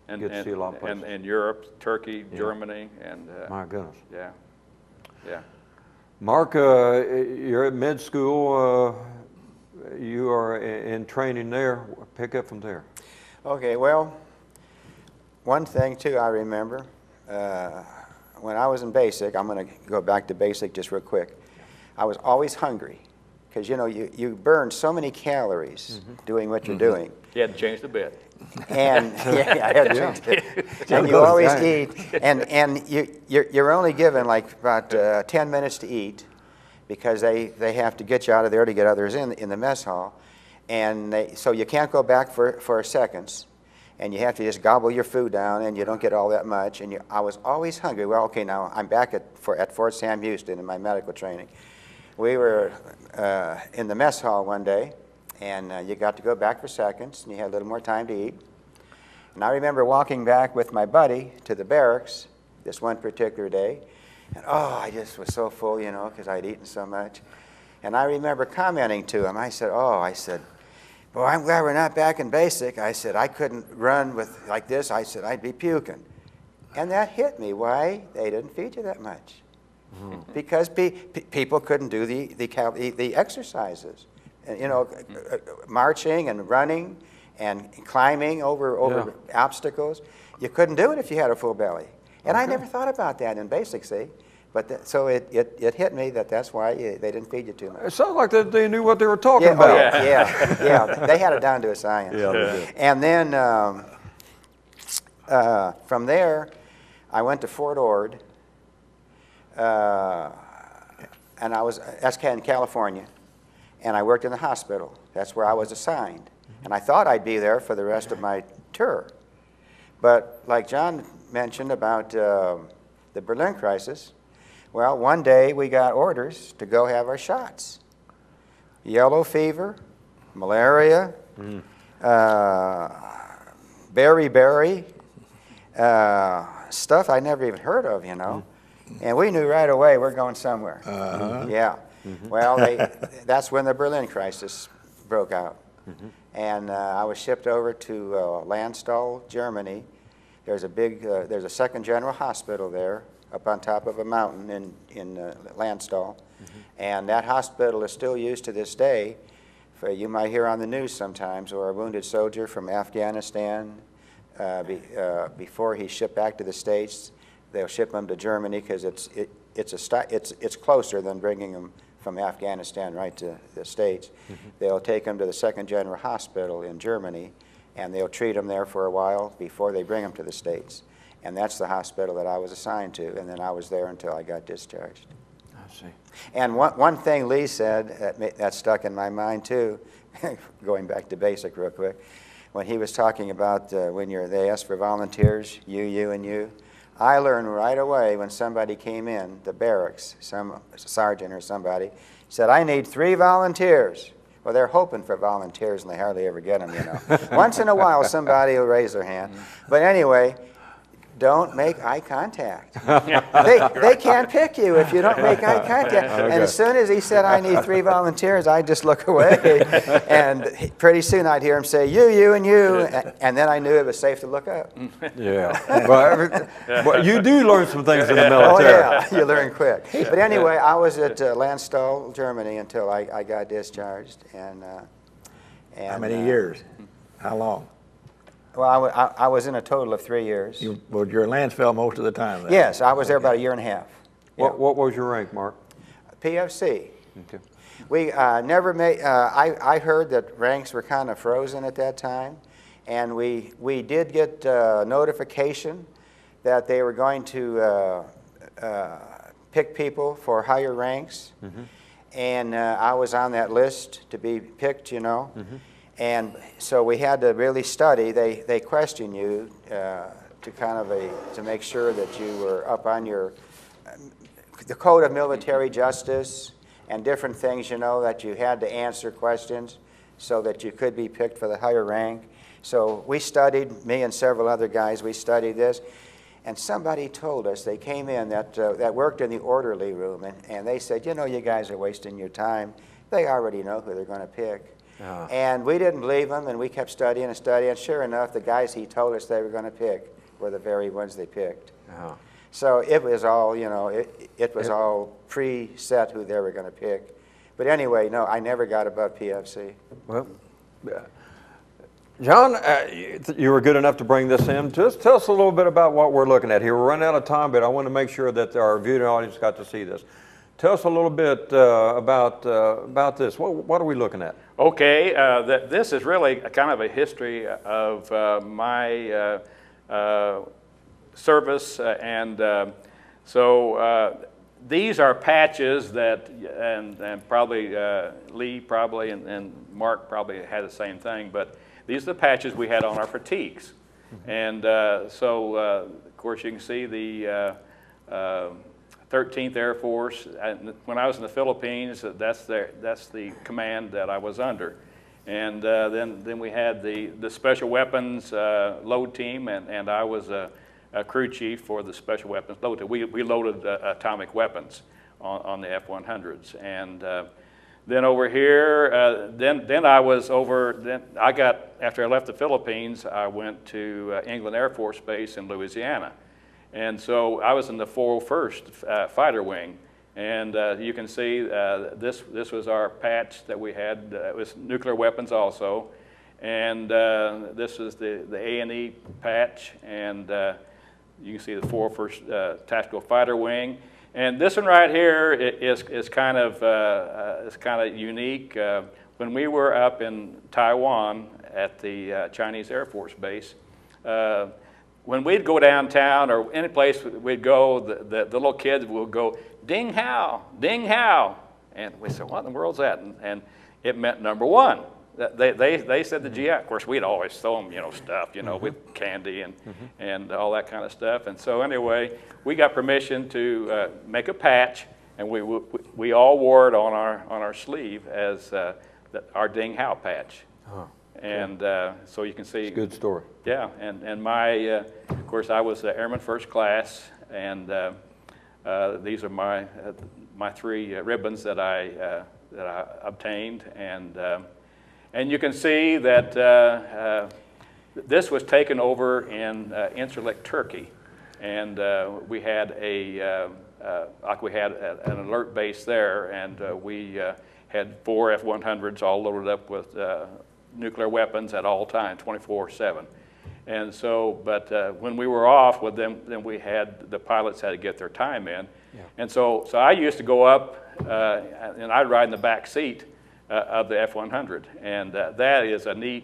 get to see a lot of places. And Europe, Turkey, Germany, and my goodness. Yeah. Mark, you're at med school. You are in training there. Pick up from there. Okay, well, one thing too I remember, when I was in basic, I'm going to go back to basic just real quick. I was always hungry because, you know, you burn so many calories doing what you're doing. You had to change the bed. And I had to change it. And you always eat, and you're only given like about 10 minutes to eat because they have to get you out of there to get others in the mess hall. And so you can't go back for seconds, and you have to just gobble your food down, and you don't get all that much. And I was always hungry. Well, okay, now I'm back at Fort Sam Houston in my medical training. We were in the mess hall one day, and you got to go back for seconds, and you had a little more time to eat. And I remember walking back with my buddy to the barracks this one particular day, and I just was so full, you know, because I'd eaten so much. And I remember commenting to him, I said, boy, I'm glad we're not back in basic. I said, I couldn't run like this. I said, I'd be puking. And that hit me, why they didn't feed you that much. Because people couldn't do the exercises. And, you know, marching and running and climbing over obstacles. You couldn't do it if you had a full belly. And I never thought about that in basic, see? But so it hit me that's why they didn't feed you too much. It sounds like they knew what they were talking about. Yeah. They had it down to a science. Yeah, they did. And then from there, I went to Fort Ord, and that's in California, and I worked in the hospital. That's where I was assigned. And I thought I'd be there for the rest of my tour. But like John mentioned about the Berlin crisis, well, one day we got orders to go have our shots. Yellow fever, malaria, beriberi, stuff I never even heard of, you know. And we knew right away we're going somewhere. Yeah. Well, that's when the Berlin crisis broke out. And I was shipped over to Landstuhl, Germany. There's a second general hospital there up on top of a mountain in Landstuhl. And that hospital is still used to this day. You might hear on the news sometimes, or a wounded soldier from Afghanistan, before he's shipped back to the States, they'll ship him to Germany because it's closer than bringing him from Afghanistan right to the States. They'll take him to the second general hospital in Germany, and they'll treat him there for a while before they bring him to the States. And that's the hospital that I was assigned to, and then I was there until I got discharged. I see. And one thing Lee said that stuck in my mind too, going back to basic real quick, when he was talking about when they asked for volunteers, you, and you. I learned right away when somebody came in, the barracks, some sergeant or somebody, said, I need 3 volunteers. Well, they're hoping for volunteers, and they hardly ever get them, you know. Once in a while, somebody will raise their hand. But anyway, don't make eye contact. They can't pick you if you don't make eye contact. Okay. And as soon as he said, I need 3 volunteers, I'd just look away. And pretty soon I'd hear him say, you, and you. And then I knew it was safe to look up. Yeah. Well, you do learn some things in the Oh, military. yeah, you learn quick. But anyway, I was at Landstuhl, Germany until I got discharged. And How many years? How long? Well, I was in a total of 3 years. You were at Lansville most of the time then? Yes, I was there about a year and a half. Yeah. What was your rank, Mark? PFC. Okay. We never made, I heard that ranks were kind of frozen at that time, and we did get notification that they were going to pick people for higher ranks, and I was on that list to be picked, you know. And so we had to really study. They question you to kind of to make sure that you were up on your the code of military justice and different things, you know, that you had to answer questions so that you could be picked for the higher rank. So we studied, me and several other guys, we studied this. And somebody told us, they came in that worked in the orderly room, and they said, you know, you guys are wasting your time. They already know who they're going to pick. And we didn't believe him, and we kept studying and studying. And sure enough, the guys he told us they were going to pick were the very ones they picked. So it was all, you know, it was all pre-set who they were going to pick. But anyway, no, I never got above PFC. Well, John, you were good enough to bring this in. Just tell us a little bit about what we're looking at here. We're running out of time, but I want to make sure that our viewing audience got to see this. Tell us a little bit about this. What are we looking at? Okay, this is really kind of a history of my service, and so these are patches that, and probably Lee probably and Mark probably had the same thing, but these are the patches we had on our fatigues. And so, of course, you can see the 13th Air Force. When I was in the Philippines, that's the command that I was under. And then we had the Special Weapons Load Team, and I was a crew chief for the Special Weapons Load Team. We loaded atomic weapons on the F-100s. And then over here, then I was over, then I got, after I left the Philippines, I went to England Air Force Base in Louisiana. And so I was in the 401st Fighter Wing. And you can see this was our patch that we had. It was nuclear weapons also. And this is the A&E patch. And you can see the 401st Tactical Fighter Wing. And this one right here is kind of unique. When we were up in Taiwan at the Chinese Air Force Base, when we'd go downtown or any place we'd go, the little kids would go, "Ding hao, ding hao," and we said, "What in the world's that?" And it meant number one. They said the GI. Of course, we'd always throw them, stuff, with candy and all that kind of stuff. And so anyway, we got permission to make a patch, and we all wore it on our sleeve as our Ding Hao patch. And so you can see. Good story. Yeah, and my, of course, I was Airman First Class, and these are my 3 ribbons that I obtained, and you can see that this was taken over in Incirlik, Turkey, and we had an alert base there, and we had 4 F-100s all loaded up with nuclear weapons at all times, 24/7. And so, but when we were off with them, then the pilots had to get their time in. Yeah. And so I used to go up, and I'd ride in the back seat of the F-100. And that is a neat,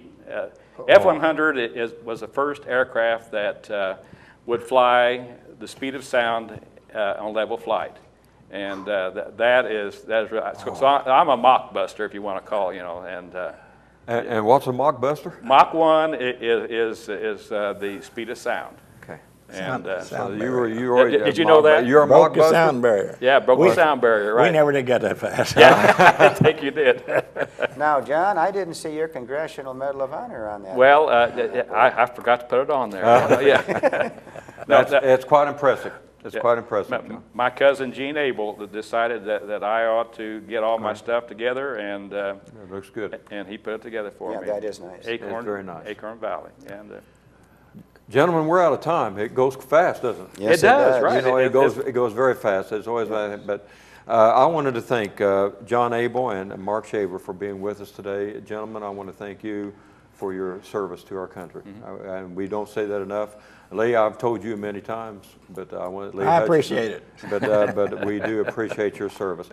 F-100 was the first aircraft that would fly the speed of sound on level flight. And that is right. So I'm a Mach buster, if you want to call, And what's a Mach buster? Mach 1 is the speed of sound. Okay. And so did you know that? You're a Mach Broke the buster? sound barrier. Yeah, broke the sound barrier, right? We never did get that fast. Yeah, I think you did. Now, John, I didn't see your Congressional Medal of Honor on that. Well, I forgot to put it on there. Yeah. It's quite impressive. It's quite impressive. My cousin Gene Abel decided that I ought to get all my stuff together, and It looks good. and he put it together for Yeah, me. that is nice. Acorn, It's very nice. Acorn Valley, and Gentlemen, we're out of time. It goes fast, doesn't it? Yes, it does, does. right? You know, It- it goes very fast. It's always, but I wanted to thank John Abel and Mark Shaber for being with us today. Gentlemen, I want to thank you for your service to our country. And we don't say that enough. Lee, I've told you many times, but I want Lee. I Hutchinson, appreciate it. But we do appreciate your service.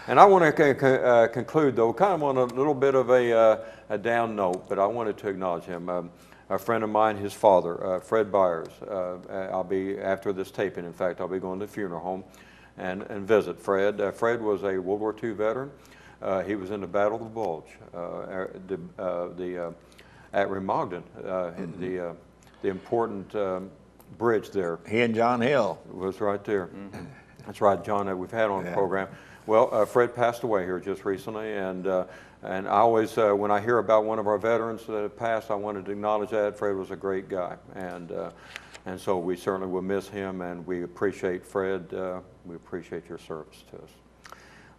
And I want to conclude, though, kind of on a little bit of a down note, but I wanted to acknowledge him. A friend of mine, his father, Fred Byers. I'll be, after this taping, in fact, I'll be going to the funeral home and visit Fred. Fred was a World War II veteran. He was in the Battle of the Bulge, at Remogden, the important bridge there. He and John Hill. Was right there. That's right, John, that we've had on the program. Well, Fred passed away here just recently, and I always, when I hear about one of our veterans that have passed, I wanted to acknowledge that. Fred was a great guy, and so we certainly will miss him, and we appreciate Fred. We appreciate your service to us.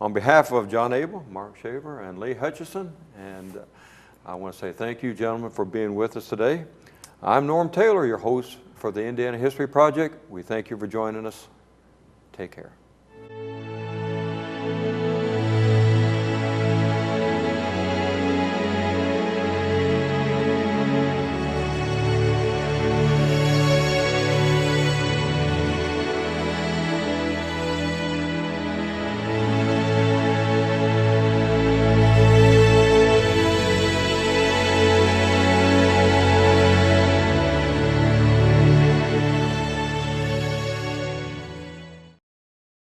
On behalf of John Abel, Mark Shaver, and Lee Hutchinson, and I want to say thank you, gentlemen, for being with us today. I'm Norm Taylor, your host for the Indiana History Project. We thank you for joining us. Take care.